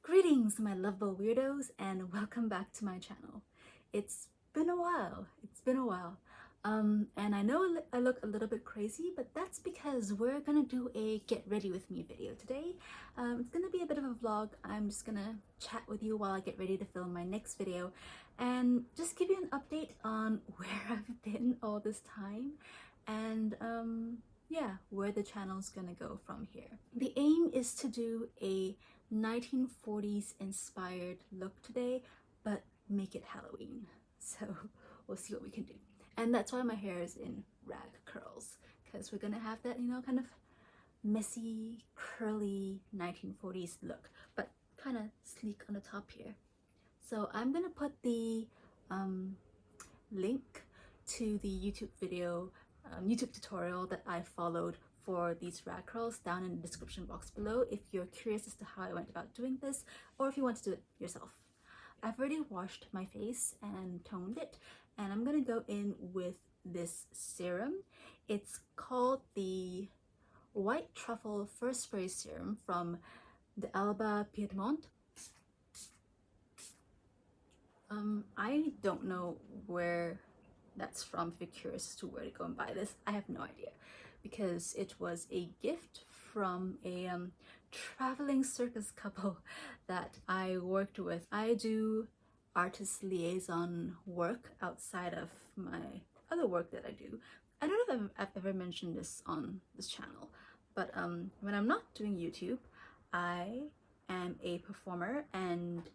Greetings, my lovable weirdos, and welcome back to my channel. It's been a while. And I know I look a little bit crazy, but that's because we're gonna do a get ready with me video today. It's gonna be a bit of a vlog. I'm just gonna chat with you while I get ready to film my next video and just give you an update on where I've been all this time and yeah, where the channel's gonna go from here. The aim is to do a 1940s inspired look today, but make it Halloween. So we'll see what we can do. And that's why my hair is in rag curls, because we're gonna have that, you know, kind of messy, curly 1940s look, but kind of sleek on the top here. So I'm gonna put the link to the YouTube video, YouTube tutorial that I followed for these rag curls down in the description box below if you're curious as to how I went about doing this, or if you want to do it yourself. I've already washed my face and toned it, and I'm gonna go in with this serum. It's called the White Truffle First Spray Serum from the Alba Piedmont. I don't know where that's from. If you're curious as to where to go and buy this, I have no idea, because it was a gift from a traveling circus couple that I worked with. I do artist liaison work outside of my other work that I do. I don't know if I've ever mentioned this on this channel, but when I'm not doing YouTube, I am a performer and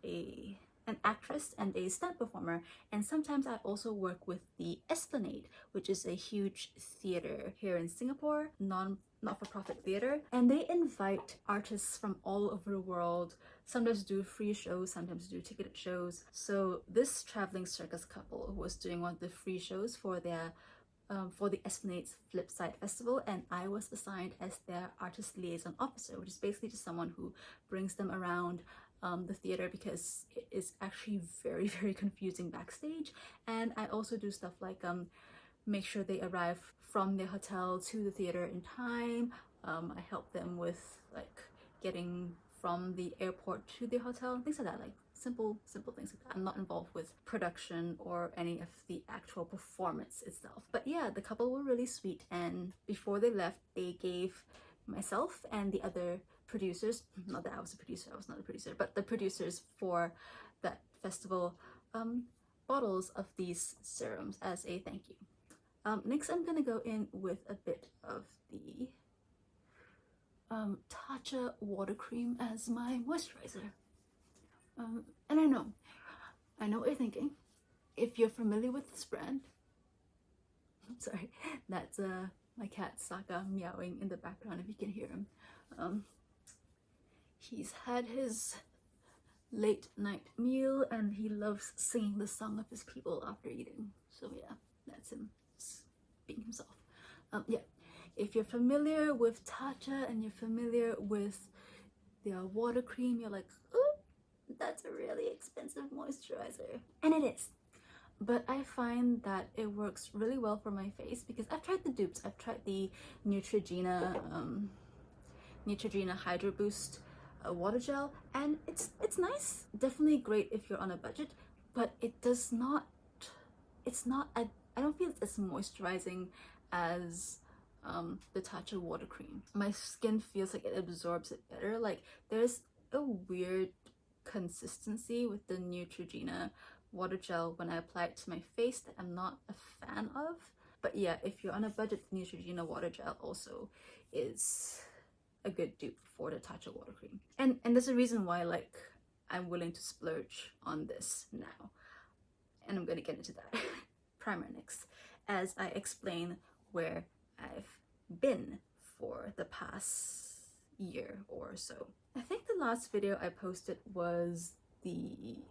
an actress and a stunt performer, and sometimes I also work with the Esplanade, which is a huge theater here in Singapore, not-for-profit theater, and they invite artists from all over the world, sometimes do free shows, sometimes do ticketed shows. So this traveling circus couple was doing one of the free shows for their for the Esplanade's Flipside Festival, and I was assigned as their artist liaison officer, which is basically just someone who brings them around the theater, because it is actually very, very confusing backstage. And I also do stuff like make sure they arrive from their hotel to the theater in time. I help them with like getting from the airport to the hotel, things like that, like simple things like that. I'm not involved with production or any of the actual performance itself. But yeah, the couple were really sweet, and before they left, they gave myself and the other producers, not that I was a producer, I was not a producer, but the producers for that festival, bottles of these serums as a thank you. Next I'm gonna go in with a bit of the Tatcha water cream as my moisturizer. And I know what you're thinking. If you're familiar with this brand, sorry, that's my cat Saka meowing in the background if you can hear him. He's had his late night meal and he loves singing the song of his people after eating. So yeah, that's him being himself. Yeah, if you're familiar with Tatcha and you're familiar with their water cream, you're like, oh, that's a really expensive moisturizer. And it is. But I find that it works really well for my face, because I've tried the dupes. I've tried the Neutrogena Hydro Boost water gel, and it's nice. Definitely great if you're on a budget, but I don't feel it's as moisturizing as the Tatcha water cream. My skin feels like it absorbs it better. Like there's a weird consistency with the Neutrogena water gel when I apply it to my face that I'm not a fan of. But yeah, if you're on a budget, Neutrogena water gel also is a good dupe for the Tatcha water cream. And there's a reason why, like, I'm willing to splurge on this now, and I'm gonna get into that. Primer next, as I explain where I've been for the past year or so. I think the last video I posted was the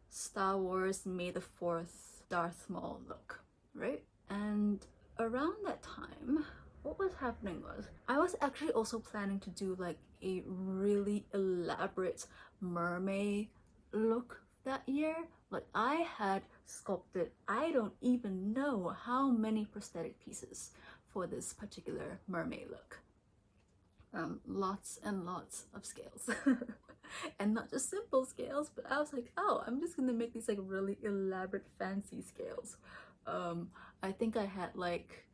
Star Wars May the 4th Darth Maul look, right? And around that time, what was happening was I was actually also planning to do like a really elaborate mermaid look that year. Like I had sculpted, I don't even know how many prosthetic pieces for this particular mermaid look. lots and lots of scales. And not just simple scales, but I was like, oh, I'm just gonna make these like really elaborate fancy scales. I think I had like,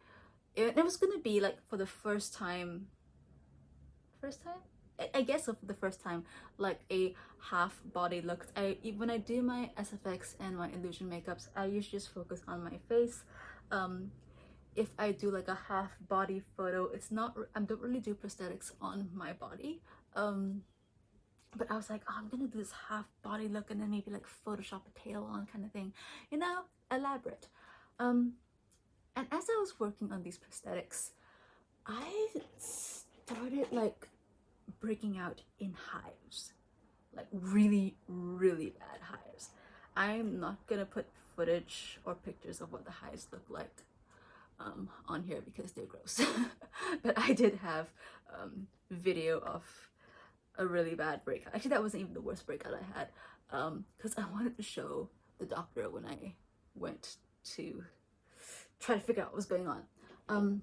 it was gonna be like for the first time, I guess for the first time, like a half body look. When I do my SFX and my illusion makeups, I usually just focus on my face. If I do like a half body photo, it's not, I don't really do prosthetics on my body. But I was like, oh, I'm gonna do this half body look and then maybe like Photoshop a tail on kind of thing, you know, elaborate. And as I was working on these prosthetics, I started like breaking out in hives, like really, really bad hives. I'm not gonna put footage or pictures of what the hives look like on here because they're gross. But I did have video of a really bad breakout. Actually, that wasn't even the worst breakout I had, because I wanted to show the doctor when I went to try to figure out what was going on.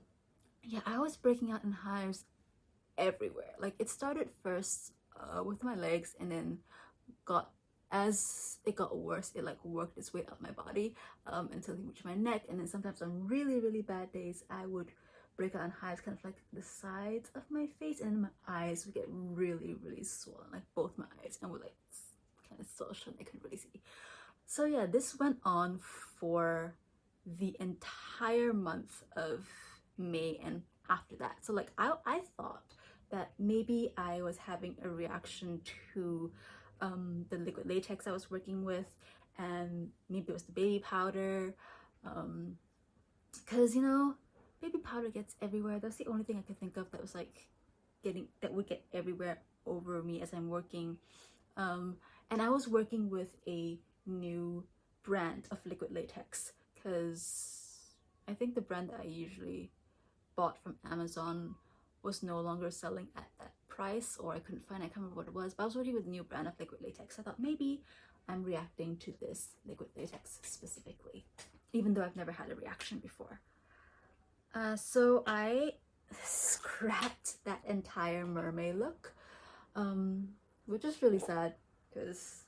Yeah, I was breaking out in hives everywhere. Like, it started first with my legs, and then as it got worse, it like worked its way up my body until it reached my neck. And then sometimes on really, really bad days, I would break out in hives kind of like the sides of my face, and my eyes would get really, really swollen, like both my eyes, and would like kind of so shut I couldn't really see. So yeah, this went on for the entire month of May and after that. So like I thought that maybe I was having a reaction to the liquid latex I was working with, and maybe it was the baby powder, because you know, baby powder gets everywhere. That's the only thing I could think of that was like that would get everywhere over me as I'm working. And I was working with a new brand of liquid latex, because I think the brand that I usually bought from Amazon was no longer selling at that price, or I couldn't find it. I can't remember what it was, but I was working with a new brand of liquid latex. I thought maybe I'm reacting to this liquid latex specifically, even though I've never had a reaction before. So I scrapped that entire mermaid look, which is really sad because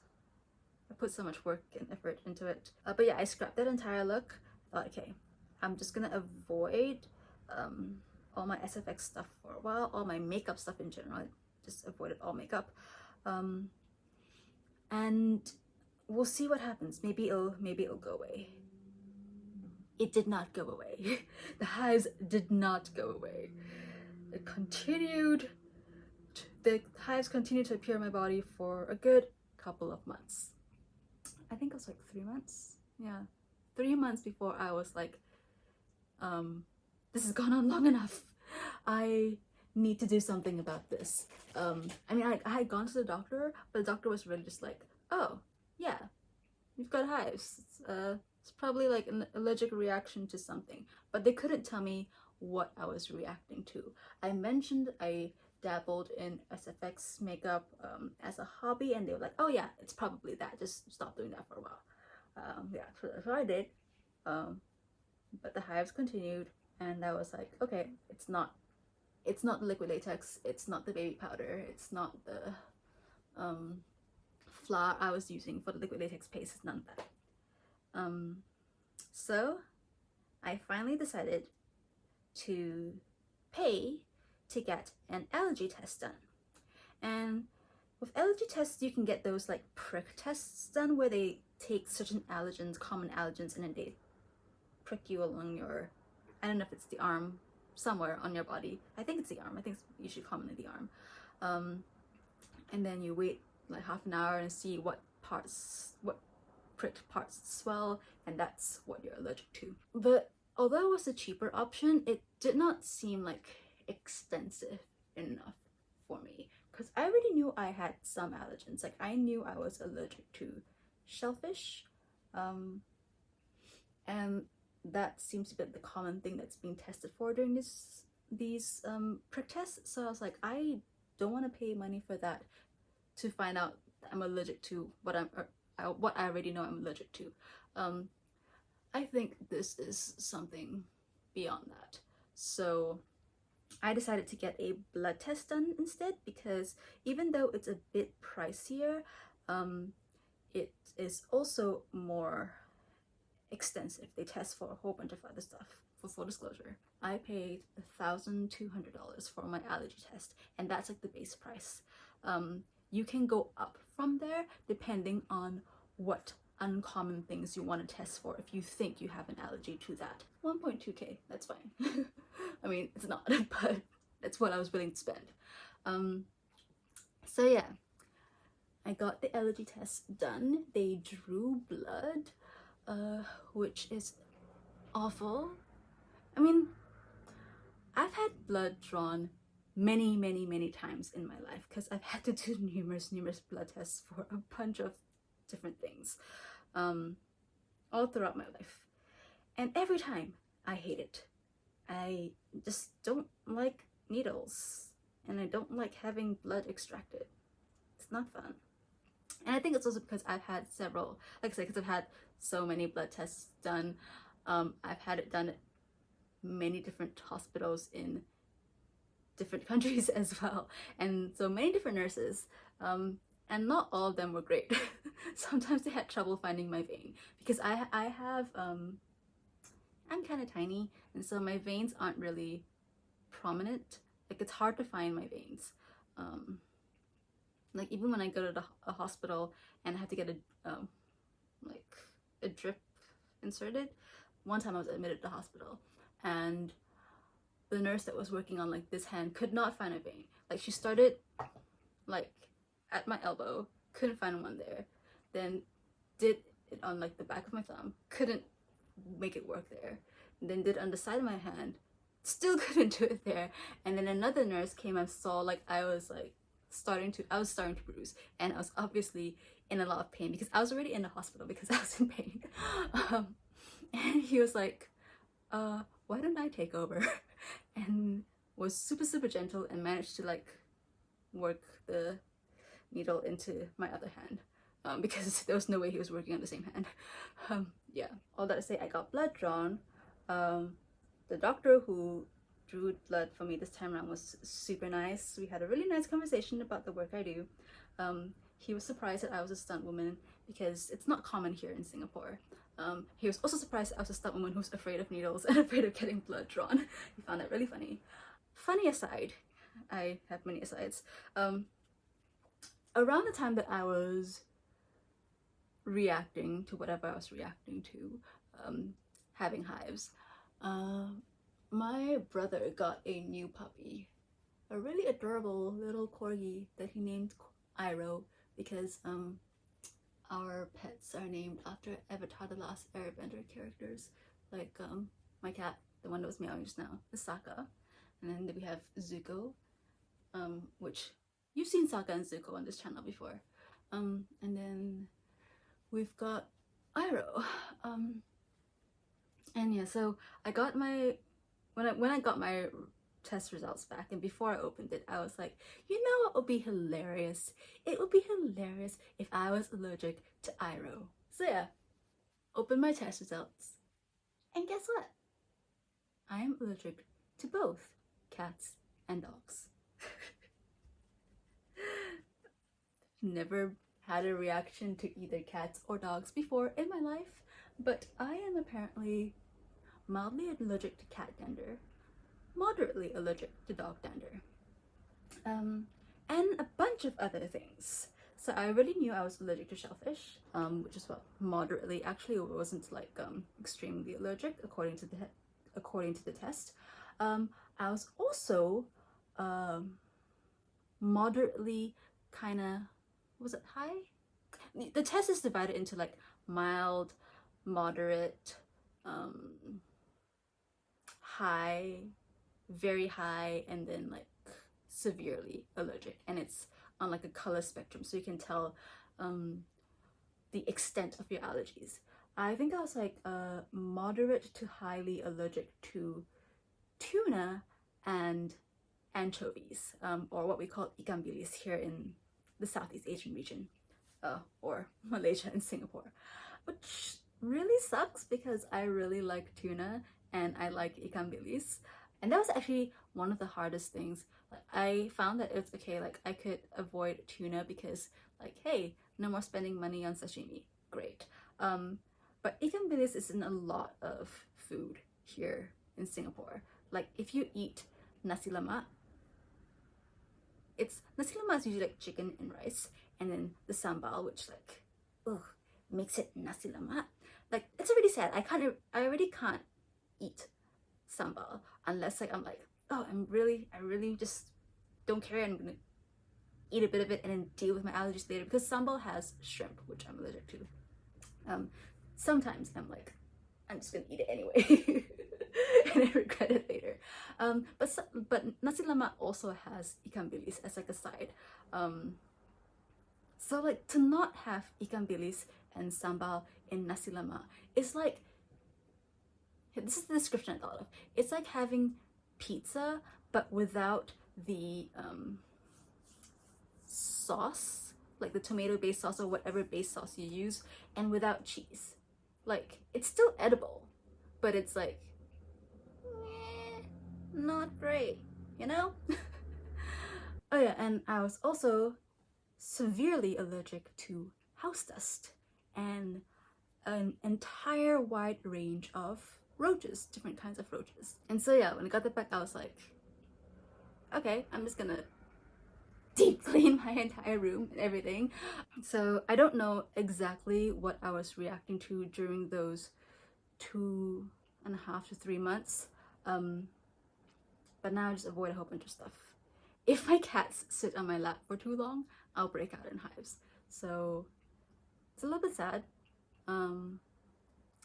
I put so much work and effort into it. But yeah, I scrapped that entire look. I thought, okay, I'm just gonna avoid all my SFX stuff for a while, all my makeup stuff in general. I just avoided all makeup, and we'll see what happens. Maybe it'll go away. It did not go away. The hives did not go away. It continued. The hives continued to appear in my body for a good couple of months. I think it was like 3 months. Yeah, 3 months before I was like, this has gone on long enough. I need to do something about this. I mean, I had gone to the doctor, but the doctor was really just like, oh, yeah, you've got hives. It's probably like an allergic reaction to something, but they couldn't tell me what I was reacting to. I mentioned I dabbled in SFX makeup as a hobby, and they were like, oh yeah, it's probably that, just stop doing that for a while. Yeah, so that's what I did. But the hives continued, and I was like, okay, it's not the liquid latex, it's not the baby powder, it's not the flour I was using for the liquid latex paste, it's none of that. So I finally decided to pay to get an allergy test done. And with allergy tests, you can get those like prick tests done where they take certain allergens, common allergens, and then they prick you along your, I don't know if it's the arm, somewhere on your body. I think it's the arm. I think it's usually commonly the arm. And then you wait like half an hour and see what pricked parts swell, and that's what you're allergic to. But although it was a cheaper option, it did not seem like extensive enough for me, because I already knew I had some allergens. Like, I knew I was allergic to shellfish, and that seems to be the common thing that's being tested for during these prick tests. So I was like, I don't want to pay money for that to find out that I'm allergic to what I already know I'm allergic to. I think this is something beyond that. So I decided to get a blood test done instead, because even though it's a bit pricier, it is also more extensive. They test for a whole bunch of other stuff. For full disclosure, I paid $1,200 for my allergy test, and that's like the base price. You can go up from there depending on what uncommon things you want to test for if you think you have an allergy to that. 1.2k, that's fine. I mean, it's not, but that's what I was willing to spend. So yeah, I got the allergy test done. They drew blood, which is awful. I mean, I've had blood drawn many times in my life because I've had to do numerous blood tests for a bunch of different things, all throughout my life. And every time I hate it. I just don't like needles, and I don't like having blood extracted. It's not fun. And I think it's also because I've had several, like I said, because I've had so many blood tests done. I've had it done at many different hospitals in different countries as well, and so many different nurses, and not all of them were great. Sometimes they had trouble finding my vein, because I have I'm kind of tiny, and so my veins aren't really prominent. Like, it's hard to find my veins. Like, even when I go to a hospital and I have to get a drip inserted. One time I was admitted to the hospital, and the nurse that was working on like this hand could not find a vein. Like, she started like at my elbow, couldn't find one there, then did it on like the back of my thumb, couldn't make it work there, and then did it on the side of my hand, still couldn't do it there. And then another nurse came and saw like I was starting to bruise, and I was obviously in a lot of pain because I was already in the hospital because I was in pain. And he was like, why don't I take over? And was super gentle and managed to like work the needle into my other hand, because there was no way he was working on the same hand. Yeah, all that to say, I got blood drawn. The doctor who drew blood for me this time around was super nice. We had a really nice conversation about the work I do. He was surprised that I was a stunt woman because it's not common here in Singapore. He was also surprised that I was a stunt woman who's afraid of needles and afraid of getting blood drawn. He found that really funny. Funny aside, I have many asides. Around the time that I was reacting to whatever I was reacting to, having hives, my brother got a new puppy, a really adorable little corgi that he named Iroh, because our pets are named after Avatar: The Last Airbender characters. Like my cat, the one that was meowing just now, is Sokka, and then we have Zuko, which you've seen Sokka and Zuko on this channel before, and then we've got Iroh, and yeah, so I got my when I got my test results back, and before I opened it, I was like, you know what would be hilarious? It would be hilarious if I was allergic to Iroh. So yeah, opened my test results, and guess what? I am allergic to both cats and dogs. Never had a reaction to either cats or dogs before in my life, but I am apparently mildly allergic to cat dander, moderately allergic to dog dander, and a bunch of other things. So I already knew I was allergic to shellfish, which is what moderately. Actually, it wasn't like extremely allergic according to the test. I was also moderately kind of, was it high? The test is divided into like mild, moderate, high, very high, and then like severely allergic, and it's on like a color spectrum, so you can tell the extent of your allergies. I think I was like moderate to highly allergic to tuna and anchovies, or what we call ikan bilis here in the Southeast Asian region, or Malaysia and Singapore, which really sucks because I really like tuna and I like ikan bilis, And that was actually one of the hardest things. Like, I found that it's okay, like I could avoid tuna because like, hey, no more spending money on sashimi. Great. But ikan bilis is in a lot of food here in Singapore. Like if you eat nasi lemak, nasi lemak is usually like chicken and rice, and then the sambal, which like, ugh, makes it nasi lemak. Like it's already sad. I already can't eat sambal unless like I'm like, oh, I really just don't care. I'm gonna eat a bit of it and then deal with my allergies later, because sambal has shrimp, which I'm allergic to. Sometimes I'm like, I'm just gonna eat it anyway and I regret it later. But nasi lemak also has ikan bilis as like a side. So like to not have ikan bilis and sambal in nasi lemak, it's like, this is the description I thought of. It's like having pizza but without the sauce, like the tomato-based sauce or whatever base sauce you use, and without cheese. Like, it's still edible, but it's like, not great, you know? Oh yeah, and I was also severely allergic to house dust and an entire wide range of roaches, different kinds of roaches. And so yeah, when I got that back, I was like, okay, I'm just gonna deep clean my entire room and everything. So I don't know exactly what I was reacting to during those 2.5 to 3 months, but now I just avoid a whole bunch of stuff. If my cats sit on my lap for too long, I'll break out in hives. So it's a little bit sad.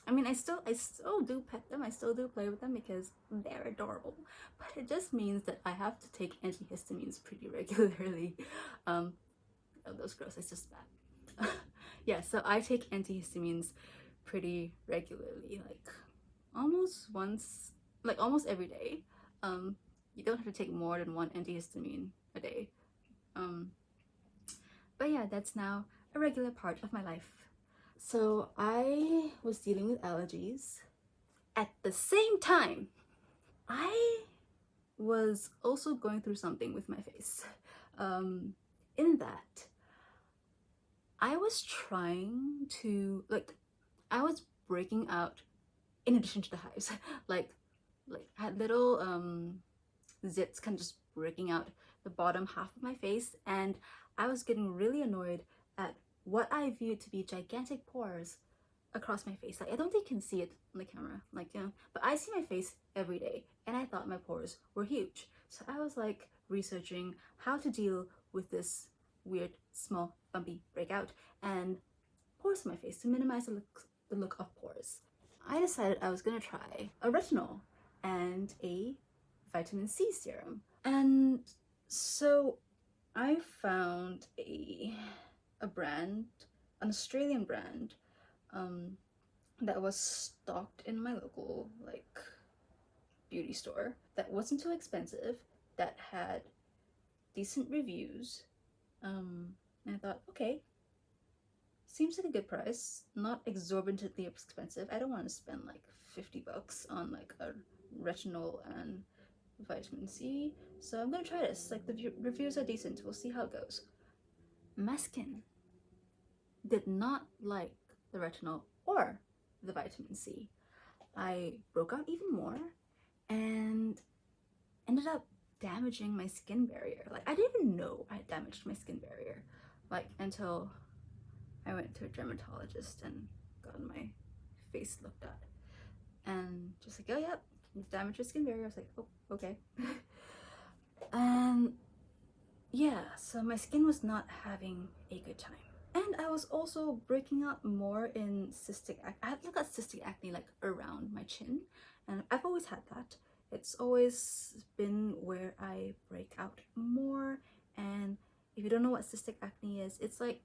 I mean, I still do pet them, I still do play with them because they're adorable, but it just means that I have to take antihistamines pretty regularly. Oh, those gross, it's just bad. Yeah, so I take antihistamines pretty regularly, like almost every day. You don't have to take more than one antihistamine a day. But yeah, that's now a regular part of my life. So I was dealing with allergies. At the same time, I was also going through something with my face. In that, I was trying to, like, I was breaking out in addition to the hives. like I had little zits kind of just breaking out the bottom half of my face, and I was getting really annoyed at what I viewed to be gigantic pores across my face. Like, I don't think you can see it on the camera, like, you know, but I see my face every day, and I thought my pores were huge. So I was like researching how to deal with this weird, small, bumpy breakout and pores on my face to minimize the look of pores. I decided I was gonna try a retinol and a vitamin C serum. And so I found a brand, an Australian brand, that was stocked in my local like beauty store, that wasn't too expensive, that had decent reviews. And I thought, okay, seems like a good price, not exorbitantly expensive. I don't want to spend like $50 on like a retinol and vitamin C, so I'm gonna try this. Like, the reviews are decent, we'll see how it goes. My skin did not like the retinol or the vitamin C. I broke out even more and ended up damaging my skin barrier. Like, I didn't even know I had damaged my skin barrier, like, until I went to a dermatologist and got my face looked at, and just like, oh yep, you've damaged your skin barrier. I was like, oh, okay. And yeah, so my skin was not having a good time. And I was also breaking out more in cystic acne. I had got cystic acne like around my chin, and I've always had that. It's always been where I break out more. And if you don't know what cystic acne is, it's like,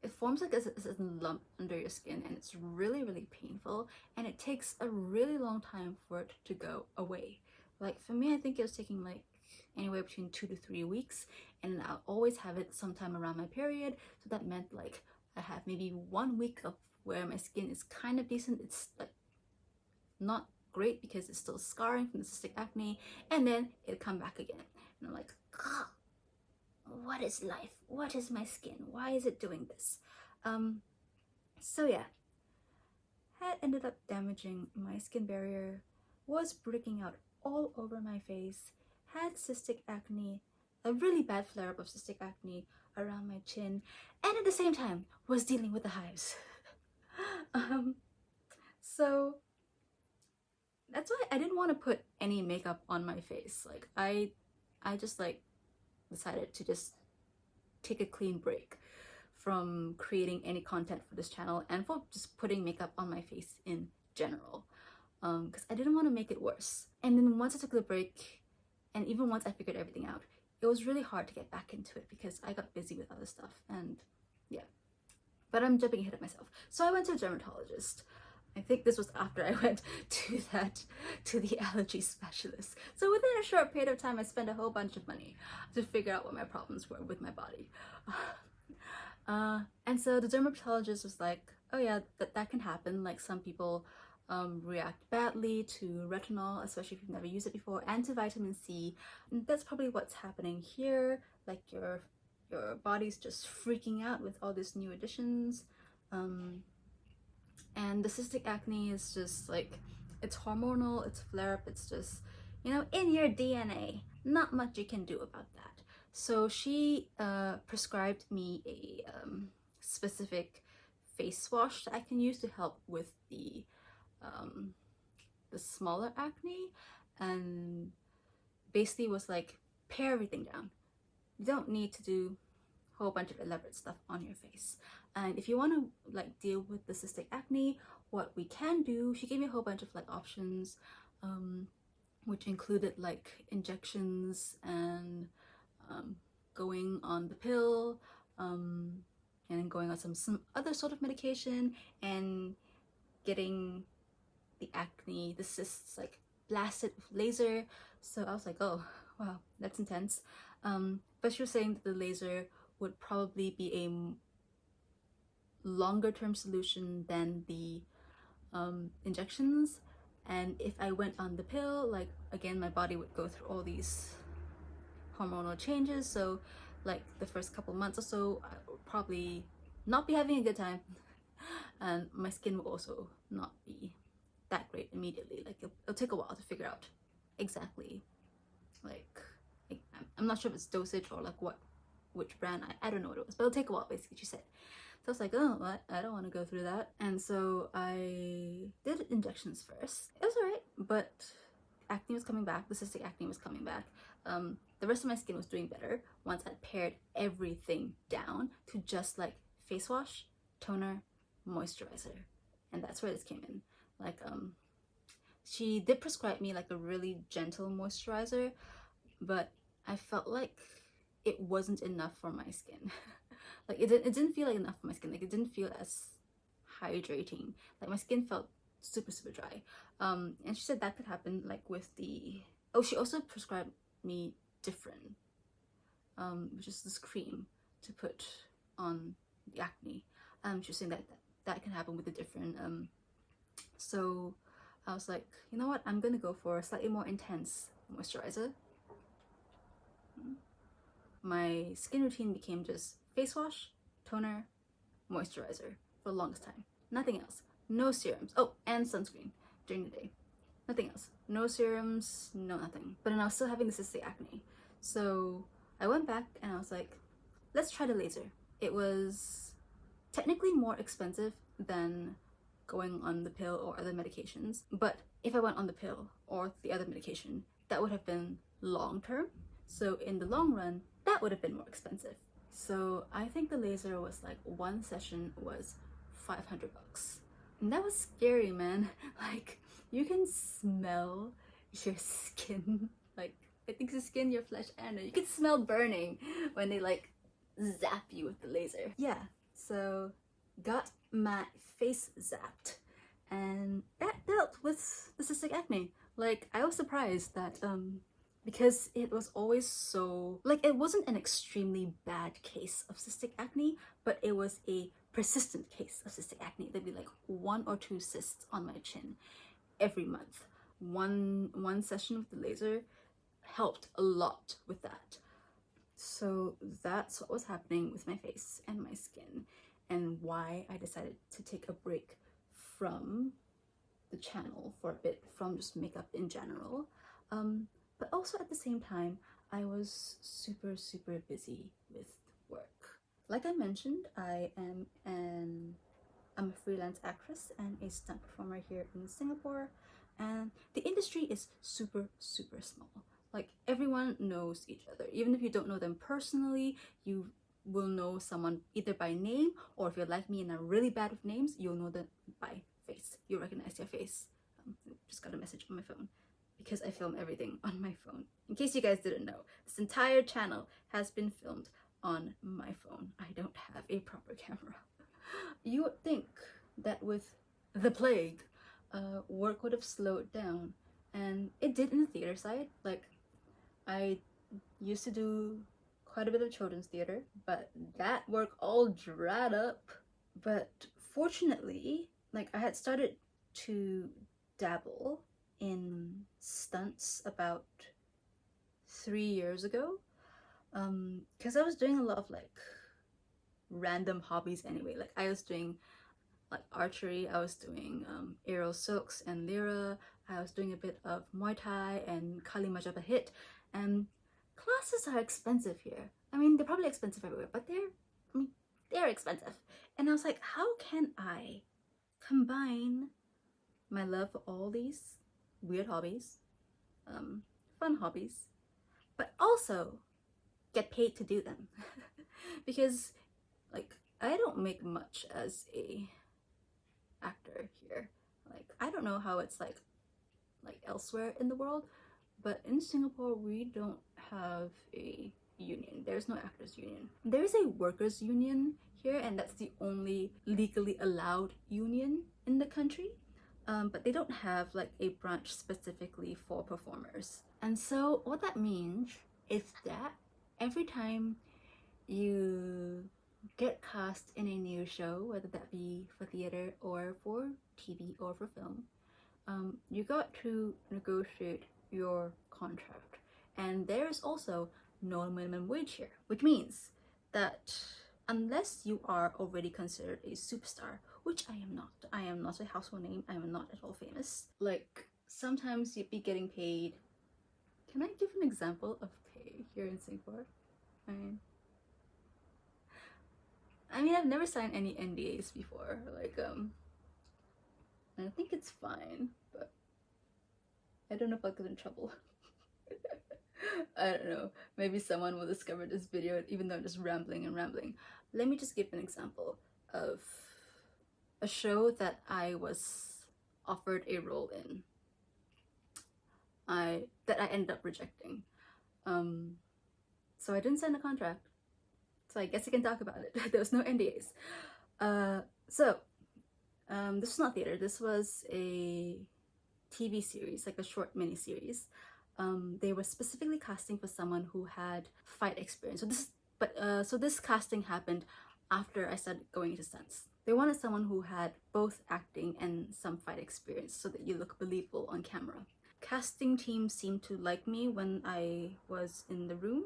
it forms like a lump under your skin, and it's really, really painful, and it takes a really long time for it to go away. Like, for me, I think it was taking like anywhere between 2 to 3 weeks, and I'll always have it sometime around my period. So that meant like I have maybe 1 week of where my skin is kind of decent. It's like not great because it's still scarring from the cystic acne, and then it'd come back again. And I'm like, God, what is life? What is my skin? Why is it doing this? So yeah, had ended up damaging my skin barrier, was breaking out all over my face, had cystic acne, a really bad flare-up of cystic acne around my chin, and at the same time was dealing with the hives. So that's why I didn't want to put any makeup on my face. Like I just like decided to just take a clean break from creating any content for this channel and for just putting makeup on my face in general, because I didn't want to make it worse. And then once I took the break, and even once I figured everything out, it was really hard to get back into it because I got busy with other stuff. And yeah, but I'm jumping ahead of myself. So I went to a dermatologist. I think this was after I went to the allergy specialist. So within a short period of time, I spent a whole bunch of money to figure out what my problems were with my body. And so the dermatologist was like, oh yeah, that can happen. Like some people react badly to retinol, especially if you've never used it before, and to vitamin C. And that's probably what's happening here. Like your body's just freaking out with all these new additions. And the cystic acne is just like, it's hormonal, it's flare-up, it's just, you know, in your DNA. Not much you can do about that. So she prescribed me a specific face wash that I can use to help with the smaller acne, and basically was like, pare everything down. You don't need to do a whole bunch of elaborate stuff on your face. And if you want to like deal with the cystic acne, what we can do, she gave me a whole bunch of like options, which included like injections and going on the pill, and then going on some other sort of medication, and getting the acne, the cysts, like blasted with laser. So I was like, oh wow, that's intense. But she was saying that the laser would probably be a longer term solution than the injections. And if I went on the pill, like again, my body would go through all these hormonal changes. So like the first couple months or so, I would probably not be having a good time. And my skin will also not be that great immediately. Like it'll take a while to figure out exactly, like I'm not sure if it's dosage or like which brand, I don't know what it was, but it'll take a while basically, she said. So I was like, oh, what? I don't want to go through that. And so I did injections first. It was alright, but acne was coming back, the cystic acne was coming back. The rest of my skin was doing better once I pared everything down to just like face wash, toner, moisturizer. And that's where this came in. Like she did prescribe me like a really gentle moisturizer, but I felt like it wasn't enough for my skin. Like it didn't feel like enough for my skin. Like it didn't feel as hydrating. Like my skin felt super dry. And she said that could happen like with the, oh, she also prescribed me different, which is this cream to put on the acne. She was saying that can happen with the different. So I was like, you know what, I'm gonna go for a slightly more intense moisturizer. My skin routine became just face wash, toner, moisturizer for the longest time. Nothing else. No serums. Oh, and sunscreen during the day. Nothing else. No serums, no nothing. But then I was still having the cystic acne. So I went back and I was like, let's try the laser. It was technically more expensive than going on the pill or other medications. But if I went on the pill or the other medication, that would have been long term. So in the long run, that would have been more expensive. So I think the laser was like, one session was $500. And that was scary, man. Like you can smell your skin. Like I think the skin, your flesh, and you can smell burning when they like zap you with the laser. Yeah, so got my face zapped, and that dealt with the cystic acne. Like I was surprised that because it was always so, like it wasn't an extremely bad case of cystic acne, but it was a persistent case of cystic acne. There'd be like 1 or 2 cysts on my chin every month. one session with the laser helped a lot with that. So that's what was happening with my face and my skin, and why I decided to take a break from the channel for a bit, from just makeup in general. But also at the same time, I was super busy with work. Like I mentioned, I'm a freelance actress and a stunt performer here in Singapore, and the industry is super small. Like, everyone knows each other. Even if you don't know them personally, you will know someone either by name, or if you're like me and are really bad with names, you'll know them by face. You'll recognize their face. Just got a message on my phone because I film everything on my phone. In case you guys didn't know, this entire channel has been filmed on my phone. I don't have a proper camera. You would think that with the plague, work would have slowed down, and it did in the theater side. Like, I used to do quite a bit of children's theater, but that work all dried up. But fortunately, like, I had started to dabble in stunts about 3 years ago, because I was doing a lot of like random hobbies anyway. Like, I was doing like archery, I was doing aerial silks and lira, I was doing a bit of Muay Thai and Kali Majapahit, and classes are expensive here. I mean, they're probably expensive everywhere, but they're expensive. And I was like, how can I combine my love for all these weird hobbies, fun hobbies, but also get paid to do them? Because, like, I don't make much as a actor here. Like, I don't know how it's like elsewhere in the world, but in Singapore we don't have a union. There's no actors union. There is a workers union here, and that's the only legally allowed union in the country. But they don't have like a branch specifically for performers. And so what that means is that every time you get cast in a new show, whether that be for theater or for TV or for film, you got to negotiate your contract. And there is also no minimum wage here, which means that unless you are already considered a superstar, which I am not a household name, I am not at all famous. Like, sometimes you'd be getting paid. Can I give an example of pay here in Singapore? I mean, I've never signed any NDAs before. Like, I think it's fine, but I don't know if I'll get in trouble. I don't know. Maybe someone will discover this video even though I'm just rambling. Let me just give an example of a show that I was offered a role in. That I ended up rejecting. So I didn't sign a contract. So I guess I can talk about it. There was no NDAs. This was not theater. This was a TV series, like a short mini series. They were specifically casting for someone who had fight experience. So this casting happened after I started going into stunts. They wanted someone who had both acting and some fight experience so that you look believable on camera. Casting team seemed to like me when I was in the room.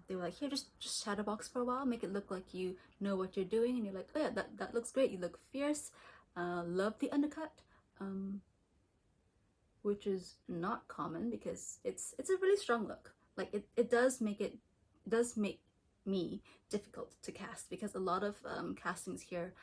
They were like, here, just shadow box for a while, make it look like you know what you're doing, and you're like, oh yeah, that looks great, you look fierce, love the undercut, which is not common because it's a really strong look. Like, it does make me difficult to cast, because a lot of castings here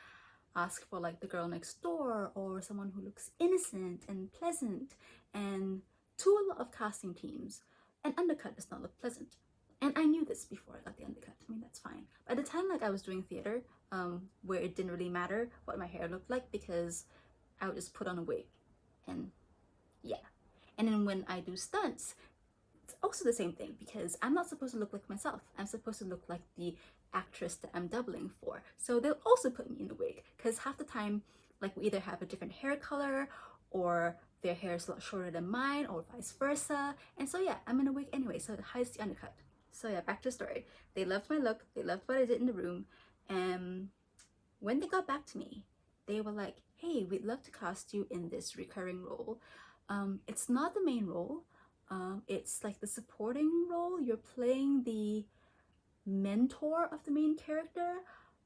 ask for like the girl next door or someone who looks innocent and pleasant, and to a lot of casting teams, an undercut does not look pleasant. And I knew this before I got the undercut. I mean, that's fine. By the time like I was doing theater, where it didn't really matter what my hair looked like because I would just put on a wig, and yeah. And then when I do stunts, it's also the same thing, because I'm not supposed to look like myself. I'm supposed to look like the actress that I'm doubling for. So they'll also put me in a wig, because half the time, like, we either have a different hair color, or their hair is a lot shorter than mine, or vice versa. And so yeah, I'm in a wig anyway, so it hides the undercut. So yeah, back to the story. They loved my look, they loved what I did in the room, and when they got back to me, they were like, hey, we'd love to cast you in this recurring role. It's not the main role. It's like the supporting role. You're playing the mentor of the main character,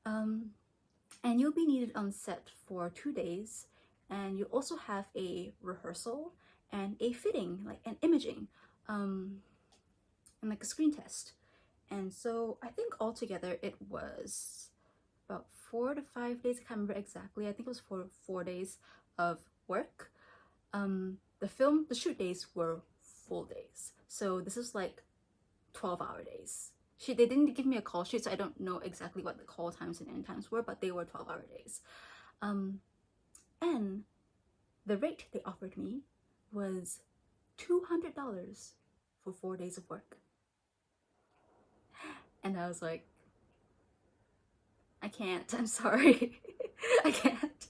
and you'll be needed on set for 2 days, and you also have a rehearsal and a fitting, like an imaging, and like a screen test. And so I think altogether it was about 4 to 5 days. I can't remember exactly. I think it was 4 days of work. The shoot days were full days, so this is like 12-hour days. They didn't give me a call sheet, so I don't know exactly what the call times and end times were, but they were 12-hour days. And the rate they offered me was $200 for 4 days of work. And I was like, I can't, I'm sorry. I can't.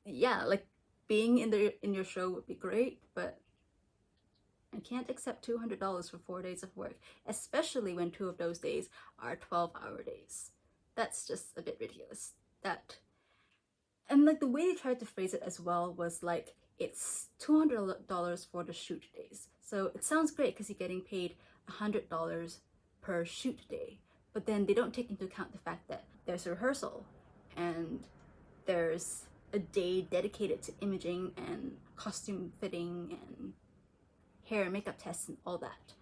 Yeah, like being in your show would be great, but I can't accept $200 for 4 days of work, especially when 2 of those days are 12-hour days. That's just a bit ridiculous. And like the way they tried to phrase it as well was like, it's $200 for the shoot days. So it sounds great because you're getting paid $100 per shoot day, but then they don't take into account the fact that there's a rehearsal and there's a day dedicated to imaging and costume fitting and hair and makeup tests and all that.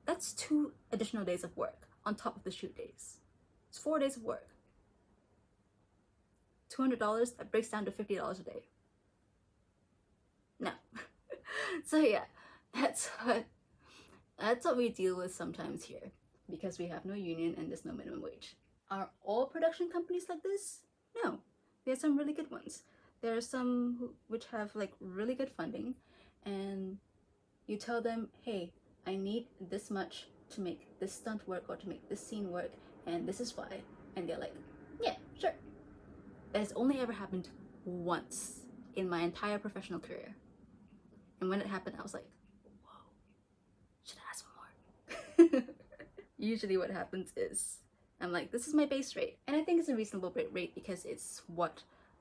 That's 2 additional days of work on top of the shoot days. It's 4 days of work. $200, that breaks down to $50 a day. No. So yeah, that's what we deal with sometimes here, because we have no union and there's no minimum wage. Are all production companies like this? No. There's some really good ones. There are some which have like really good funding, and you tell them, hey, I need this much to make this stunt work or to make this scene work, and this is why. And they're like, yeah, sure. That has only ever happened once in my entire professional career. And when it happened, I was like, whoa, should I ask for more? Usually what happens is I'm like, this is my base rate. And I think it's a reasonable rate because it's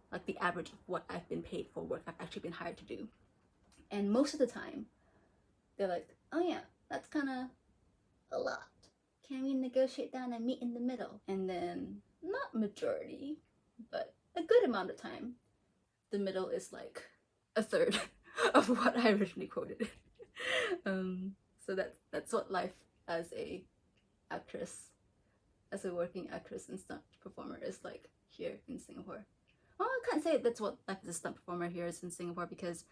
like the average of what I've been paid for work I've actually been hired to do. And most of the time, they're like, oh yeah, that's kind of a lot. Can we negotiate down and meet in the middle? And then, not majority, but a good amount of time, the middle is like a third of what I originally quoted. So that's what life as a actress, as a working actress and stunt performer is like here in Singapore. Well, I can't say that's what life as a stunt performer here is in Singapore, because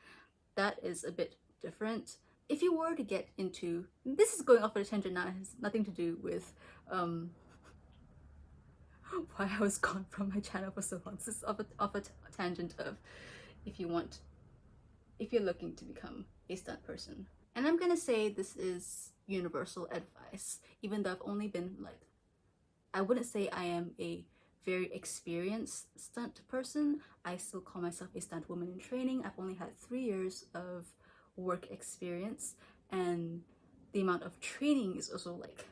that is a bit different. If you were to get into, this is going off on a tangent now, it has nothing to do with why I was gone from my channel for so long. This is off a tangent of if you're looking to become a stunt person. And I'm gonna say this is universal advice, even though I've only been like, I wouldn't say I am a very experienced stunt person. I still call myself a stunt woman in training. I've only had 3 years of work experience, and the amount of training is also like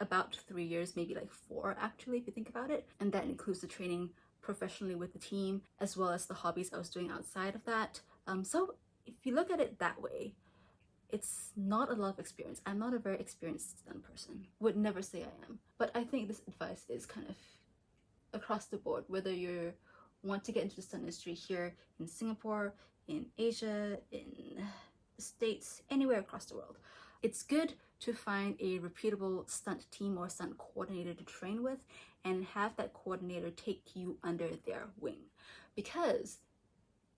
about 3 years, maybe like 4 actually, if you think about it. And that includes the training professionally with the team, as well as the hobbies I was doing outside of that. So if you look at it that way, it's not a lot of experience. I'm not a very experienced stunt person. Would never say I am. But I think this advice is kind of across the board, whether you want to get into the stunt industry here in Singapore, in Asia, in the States, anywhere across the world. It's good to find a reputable stunt team or stunt coordinator to train with, and have that coordinator take you under their wing, because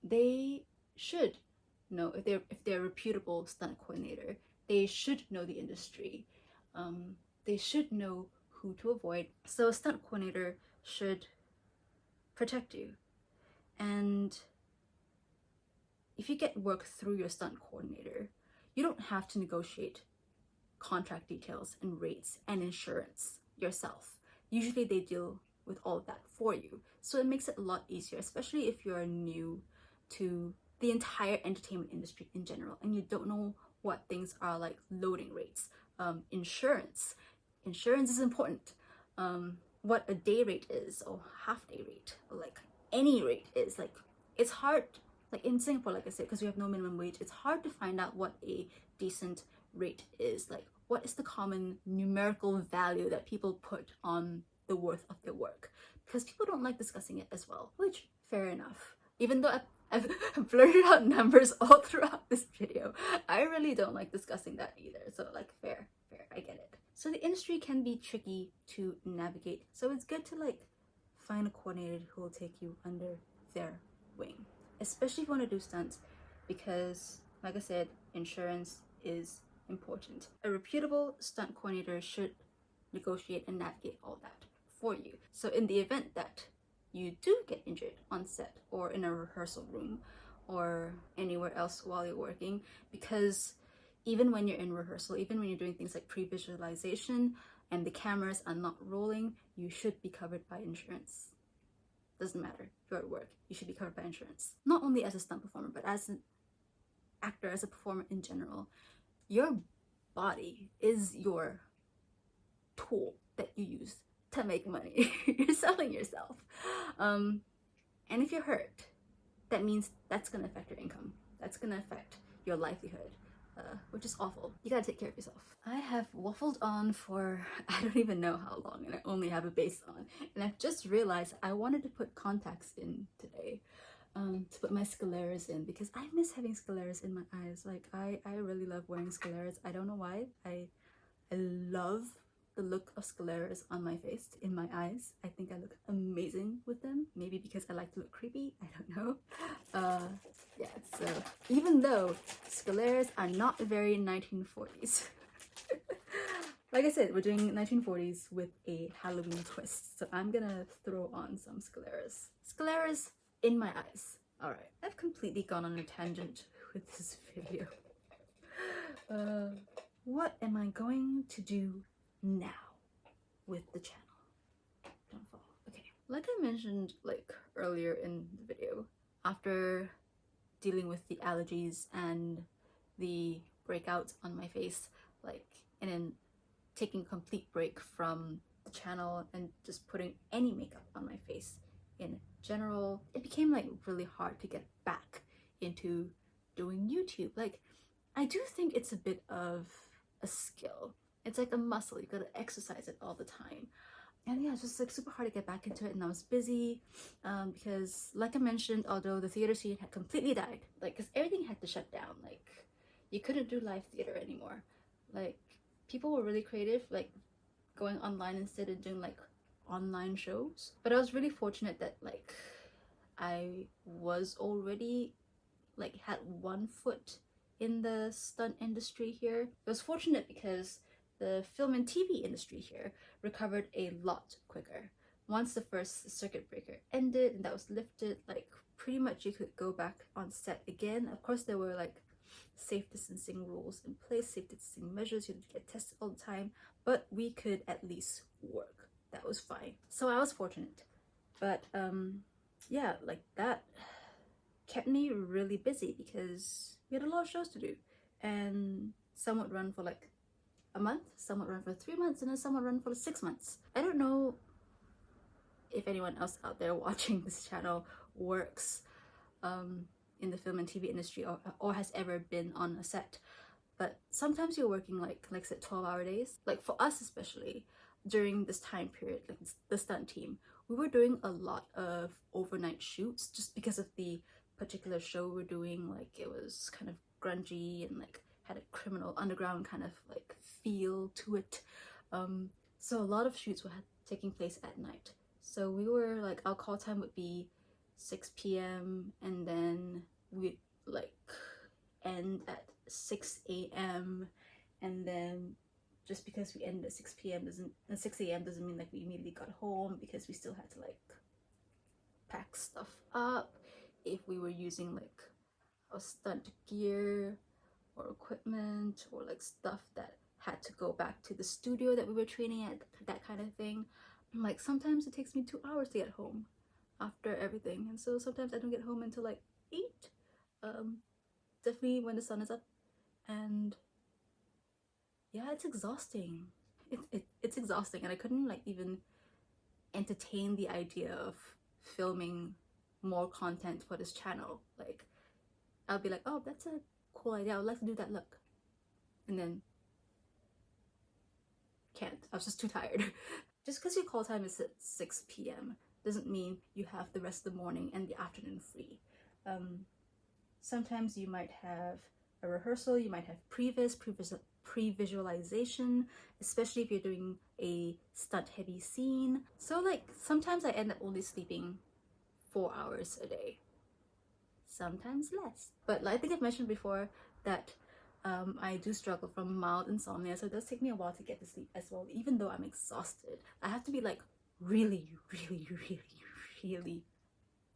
they should know, if they're a reputable stunt coordinator, they should know the industry. They should know who to avoid. So a stunt coordinator should protect you. And if you get work through your stunt coordinator, you don't have to negotiate contract details and rates and insurance yourself. Usually they deal with all of that for you. So it makes it a lot easier, especially if you're new to the entire entertainment industry in general and you don't know what things are like loading rates, insurance is important, what a day rate is, or half day rate, or like any rate is, like it's hard, like in Singapore, like I said, because we have no minimum wage, it's hard to find out what a decent rate is. Like, what is the common numerical value that people put on the worth of their work? Because people don't like discussing it as well, which, fair enough. Even though I've blurted out numbers all throughout this video, I really don't like discussing that either. So like, fair, I get it. So the industry can be tricky to navigate. So it's good to like find a coordinator who will take you under their wing, especially if you want to do stunts, because like I said, insurance is important. A reputable stunt coordinator should negotiate and navigate all that for you. So in the event that you do get injured on set or in a rehearsal room or anywhere else while you're working, because even when you're in rehearsal, even when you're doing things like pre-visualization and the cameras are not rolling, you should be covered by insurance. Doesn't matter, you're at work, you should be covered by insurance. Not only as a stunt performer, but as an actor, as a performer in general. Your body is your tool that you use to make money. You're selling yourself. And if you're hurt, that means that's gonna affect your income. That's gonna affect your livelihood, which is awful. You gotta take care of yourself. I have waffled on for I don't even know how long, and I only have a base on. And I've just realized I wanted to put contacts in today, to put my scleras in, because I miss having scleras in my eyes. Like I really love wearing scleras. I don't know why. I love the look of scleras on my face, in my eyes. I think I look amazing with them. Maybe because I like to look creepy, I don't know. Yeah, so even though scleras are not very 1940s, like I said, we're doing 1940s with a Halloween twist, so I'm gonna throw on some scleras. Scleras in my eyes. All right, I've completely gone on a tangent with this video. What am I going to do now with the channel? Don't fall. Okay, like I mentioned like earlier in the video, after dealing with the allergies and the breakouts on my face, like, and then taking a complete break from the channel and just putting any makeup on my face in general, it became like really hard to get back into doing YouTube. Like, I do think it's a bit of a skill. It's like a muscle, you gotta exercise it all the time. And yeah, it's just like super hard to get back into it, and I was busy because like I mentioned, although the theater scene had completely died, like, because everything had to shut down, like you couldn't do live theater anymore. Like, people were really creative, like going online instead of doing like online shows. But I was really fortunate that like I was already like had one foot in the stunt industry here. It was fortunate because the film and TV industry here recovered a lot quicker. Once the first circuit breaker ended and that was lifted, like pretty much you could go back on set again. Of course, there were like safe distancing rules in place, safe distancing measures, you had to get tested all the time, but we could at least work. That was fine. So I was fortunate. But yeah, like that kept me really busy because we had a lot of shows to do, and some would run for like a month, some would run for 3 months, and then some would run for 6 months. I don't know if anyone else out there watching this channel works in the film and TV industry or has ever been on a set, but sometimes you're working like I said, 12-hour days. Like for us especially, during this time period, like the stunt team, we were doing a lot of overnight shoots just because of the particular show we're doing. Like, it was kind of grungy and like had a criminal underground kind of like feel to it. So a lot of shoots were taking place at night. So we were like, our call time would be 6 p.m. and then we'd like end at 6 a.m. and then just because we ended at 6 p.m. and 6 a.m. doesn't mean like we immediately got home, because we still had to like pack stuff up if we were using like our stunt gear or equipment or like stuff that had to go back to the studio that we were training at, that kind of thing. Like sometimes it takes me 2 hours to get home after everything, and so sometimes I don't get home until like 8, definitely when the sun is up. And yeah, it's exhausting. It's exhausting, and I couldn't like even entertain the idea of filming more content for this channel. Like, I'll be like, oh, that's a cool idea, I would like to do that look, and then can't. I was just too tired. Just because your call time is at 6 p.m. doesn't mean you have the rest of the morning and the afternoon free. Sometimes you might have a rehearsal, you might have pre-visualization, especially if you're doing a stunt-heavy scene. So like, sometimes I end up only sleeping 4 hours a day. Sometimes less. But like I think I've mentioned before that I do struggle from mild insomnia, so it does take me a while to get to sleep as well, even though I'm exhausted. I have to be like really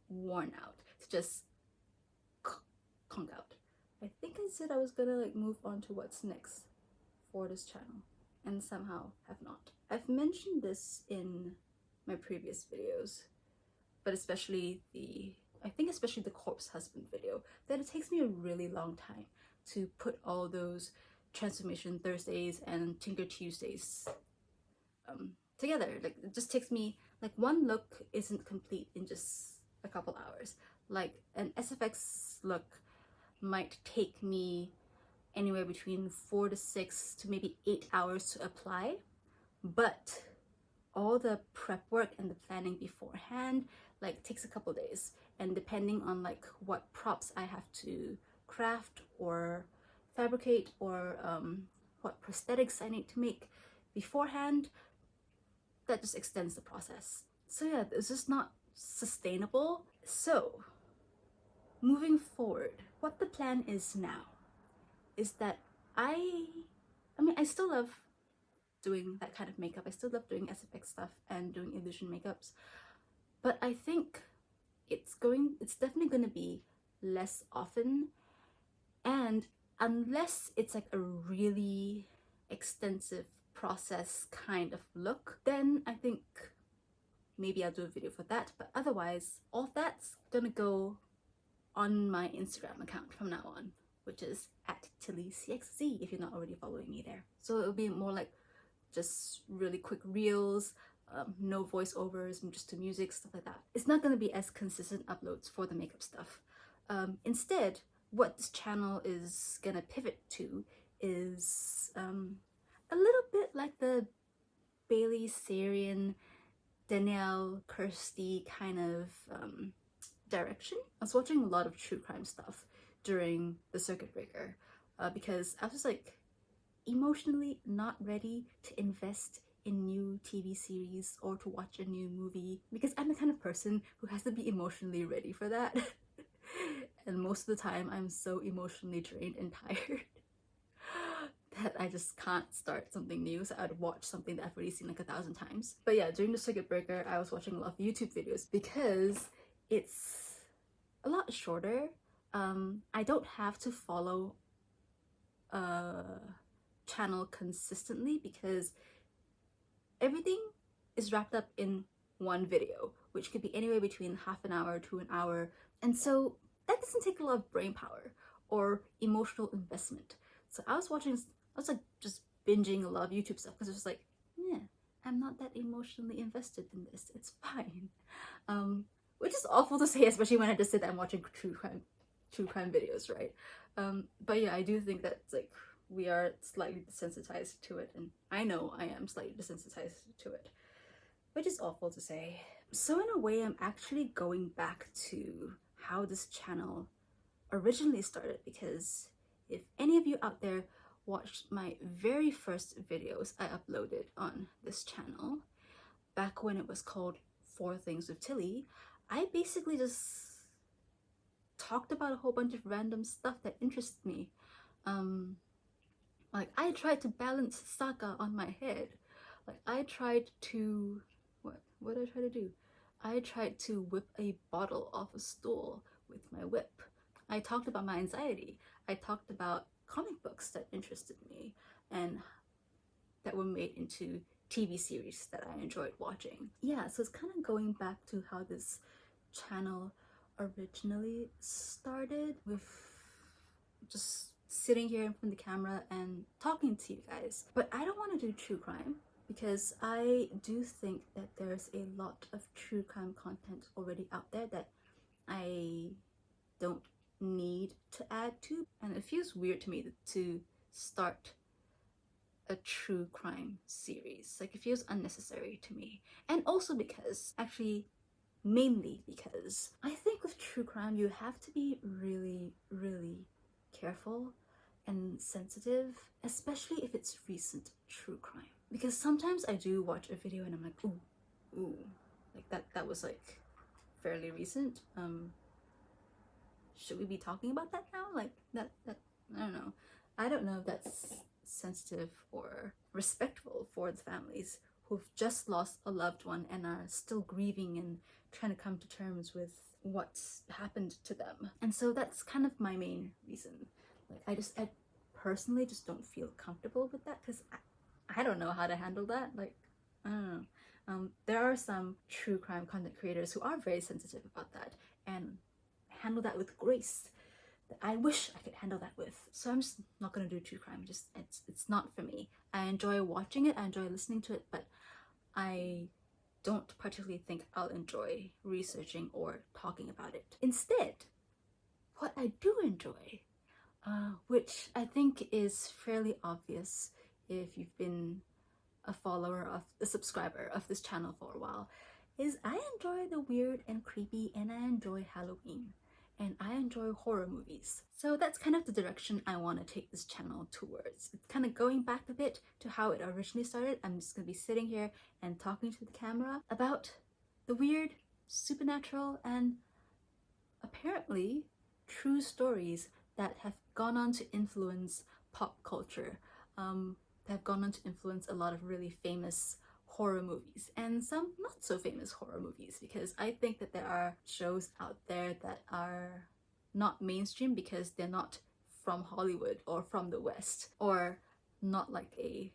worn out to just conk out. I think I said I was gonna like move on to what's next for this channel, and somehow have not. I've mentioned this in my previous videos, but especially the corpse husband video, that it takes me a really long time to put all those transformation Thursdays and Tinker Tuesdays together. Like, it just takes me, like, one look isn't complete in just a couple hours. Like, an SFX look might take me anywhere between 4 to 6 to maybe 8 hours to apply, but all the prep work and the planning beforehand like takes a couple days, and depending on like what props I have to craft or fabricate, or what prosthetics I need to make beforehand, that just extends the process. So yeah, it's just not sustainable. So moving forward, what the plan is now is that I mean, I still love doing that kind of makeup. I still love doing SFX stuff and doing illusion makeups, but I think it's definitely going to be less often, and unless it's like a really extensive process kind of look, then I think maybe I'll do a video for that. But otherwise, all that's gonna go on my Instagram account from now on, which is at TillyCXZ if you're not already following me there. So it'll be more like just really quick reels, no voiceovers, just the music, stuff like that. It's not gonna be as consistent uploads for the makeup stuff. Instead, what this channel is gonna pivot to is a little bit like the Bailey Sarian, Danielle Kirsty kind of direction. I was watching a lot of true crime stuff during the circuit breaker because I was just like emotionally not ready to invest in new TV series or to watch a new movie, because I'm the kind of person who has to be emotionally ready for that. And most of the time I'm so emotionally drained and tired that I just can't start something new, so I'd watch something that I've already seen like 1,000 times. But yeah, during the circuit breaker I was watching a lot of YouTube videos because it's a lot shorter. I don't have to follow a channel consistently because everything is wrapped up in one video, which could be anywhere between half an hour to an hour, and so that doesn't take a lot of brain power or emotional investment. So I was like just binging a lot of YouTube stuff because it was like, yeah, I'm not that emotionally invested in this, it's fine. Which is awful to say, especially when I just said that I'm watching true crime videos, right? But yeah, I do think that like we are slightly desensitized to it, and I know I am slightly desensitized to it, which is awful to say. So in a way, I'm actually going back to how this channel originally started, because if any of you out there watched my very first videos I uploaded on this channel back when it was called 4 Things with Tilly, I basically just talked about a whole bunch of random stuff that interested me. Like, I tried to balance Saga on my head. Like, I tried to... What did I try to do? I tried to whip a bottle off a stool with my whip. I talked about my anxiety. I talked about comic books that interested me and that were made into TV series that I enjoyed watching. Yeah, so it's kind of going back to how this channel originally started, with just sitting here in front of the camera and talking to you guys. But I don't want to do true crime because I do think that there's a lot of true crime content already out there that I don't need to add to, and it feels weird to me to start a true crime series. Like, it feels unnecessary to me. And also because, actually mainly because, I think with true crime you have to be really, really careful and sensitive, especially if it's recent true crime. Because sometimes I do watch a video and I'm like, ooh, like that was like fairly recent. Should we be talking about that now? Like that I don't know if that's sensitive or respectful for the families who've just lost a loved one and are still grieving and trying to come to terms with what's happened to them. And so that's kind of my main reason. Like, I personally just don't feel comfortable with that, because I don't know how to handle that. Like, I don't know. There are some true crime content creators who are very sensitive about that and handle that with grace that I wish I could handle that with. So I'm just not gonna do true crime. Just it's not for me. I enjoy watching it, I enjoy listening to it, but I don't particularly think I'll enjoy researching or talking about it. Instead, what I do enjoy, which I think is fairly obvious if you've been a subscriber of this channel for a while, is I enjoy the weird and creepy, and I enjoy Halloween, and I enjoy horror movies. So that's kind of the direction I want to take this channel towards. It's kind of going back a bit to how it originally started. I'm just gonna be sitting here and talking to the camera about the weird, supernatural, and apparently true stories that have gone on to influence pop culture, that have gone on to influence a lot of really famous horror movies and some not so famous horror movies, because I think that there are shows out there that are not mainstream because they're not from Hollywood or from the West, or not like a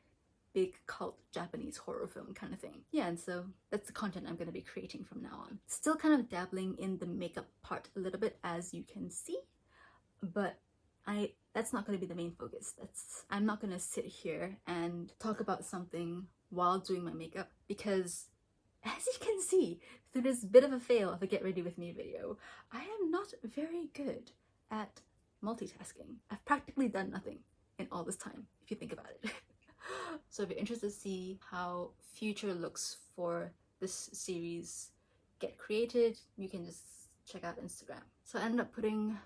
big cult Japanese horror film kind of thing. Yeah, and so that's the content I'm going to be creating from now on. Still kind of dabbling in the makeup part a little bit, as you can see, but that's not going to be the main focus. I'm not going to sit here and talk about something while doing my makeup, because as you can see through this bit of a fail of a get ready with me video, I am not very good at multitasking. I've practically done nothing in all this time, if you think about it. So if you're interested to see how future looks for this series get created, you can just check out Instagram. So I ended up putting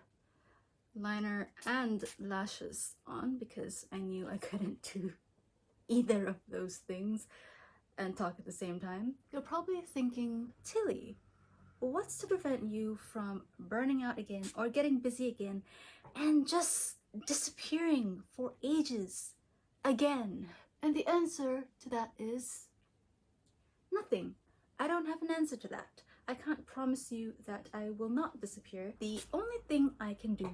liner and lashes on because I knew I couldn't do either of those things and talk at the same time. You're probably thinking, Tilly, what's to prevent you from burning out again or getting busy again and just disappearing for ages again? And the answer to that is nothing. I don't have an answer to that. I can't promise you that I will not disappear. The only thing I can do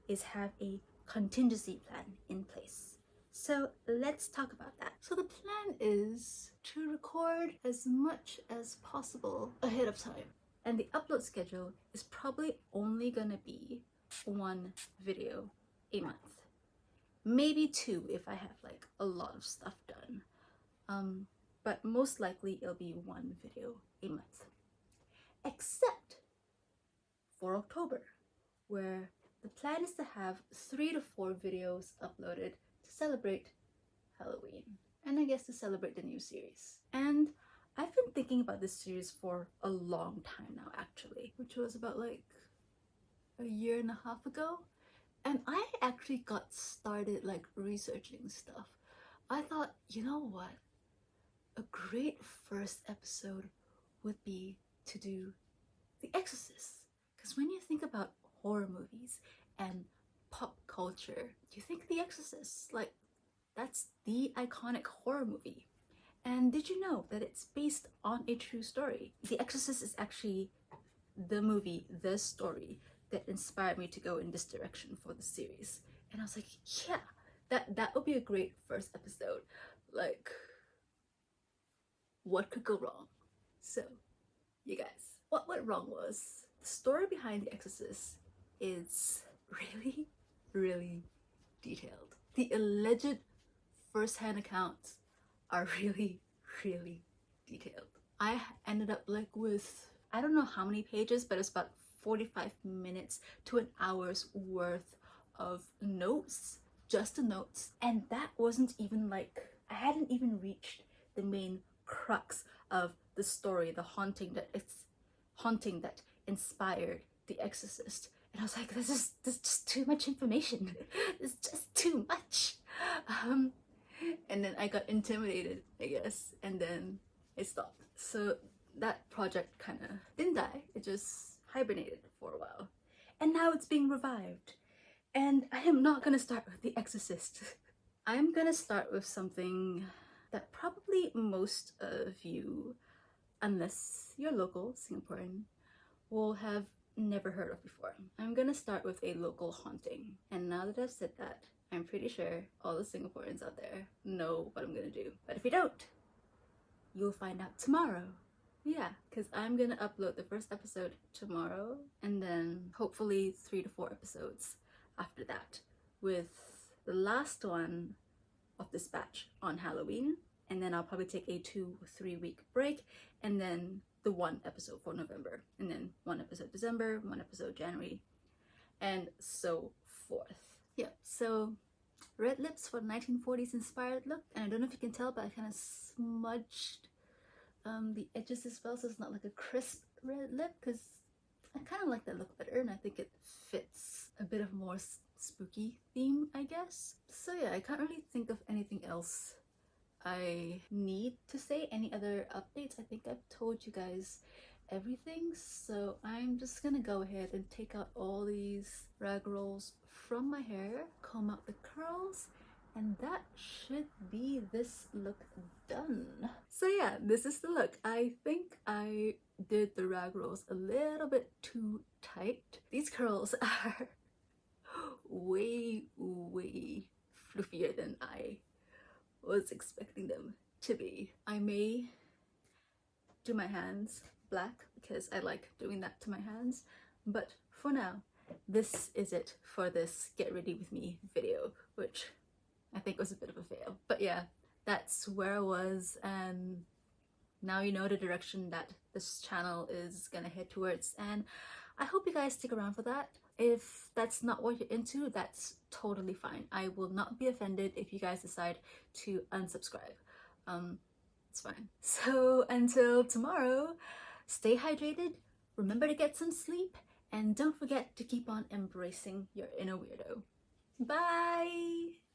is have a contingency plan in place. So let's talk about that. So the plan is to record as much as possible ahead of time. And the upload schedule is probably only gonna be one video a month. Maybe two if I have like a lot of stuff done. But most likely it'll be one video a month. Except for October, where the plan is to have 3 to 4 videos uploaded to celebrate Halloween, and I guess to celebrate the new series. And I've been thinking about this series for a long time now, actually, which was about like a year and a half ago. And I actually got started like researching stuff. I thought, you know what? A great first episode would be to do The Exorcist. Because when you think about horror movies and pop culture, you think The Exorcist. Like, that's the iconic horror movie. And did you know that it's based on a true story? The Exorcist is actually the movie, the story that inspired me to go in this direction for the series. And I was like, yeah, that would be a great first episode. Like, what could go wrong? So, you guys, what went wrong was the story behind The Exorcist is really, really detailed. The alleged first-hand accounts are really, really detailed. I ended up like with, I don't know how many pages, but it's about 45 minutes to an hour's worth of notes, just the notes. And that wasn't even like, I hadn't even reached the main crux of the story, the haunting that inspired The Exorcist. And I was like, this is just too much information. It's just too much. And then I got intimidated, I guess, and then it stopped. So that project kind of didn't die. It just hibernated for a while. And now it's being revived. And I am not gonna start with The Exorcist. I'm gonna start with something that probably most of you, unless you're local Singaporean, will have never heard of before. I'm gonna start with a local haunting. And now that I've said that, I'm pretty sure all the Singaporeans out there know what I'm gonna do. But if you don't, you'll find out tomorrow. Yeah, because I'm gonna upload the first episode tomorrow, and then hopefully 3 to 4 episodes after that, with the last one of this batch on Halloween, and then I'll probably take a 2 or 3 week break, and then the 1 episode for November, and then 1 episode December, 1 episode January, and so forth. Yeah, so red lips for 1940s inspired look, and I don't know if you can tell, but I kind of smudged the edges as well, so it's not like a crisp red lip, because I kind of like that look better, and I think it fits a bit of more spooky theme, I guess. So yeah, I can't really think of anything else I need to say. Any other updates? I think I've told you guys everything, so I'm just gonna go ahead and take out all these rag rolls from my hair, comb out the curls, and that should be this look done. So yeah, this is the look. I think I did the rag rolls a little bit too tight. These curls are way fluffier than I was expecting them to be. I may do my hands black because I like doing that to my hands, but for now, this is it for this get ready with me video, which I think was a bit of a fail. But yeah, that's where I was, and now you know the direction that this channel is gonna head towards, and I hope you guys stick around for that. If that's not what you're into, that's totally fine. I will not be offended if you guys decide to unsubscribe. It's fine. So until tomorrow, stay hydrated, remember to get some sleep, and don't forget to keep on embracing your inner weirdo. Bye!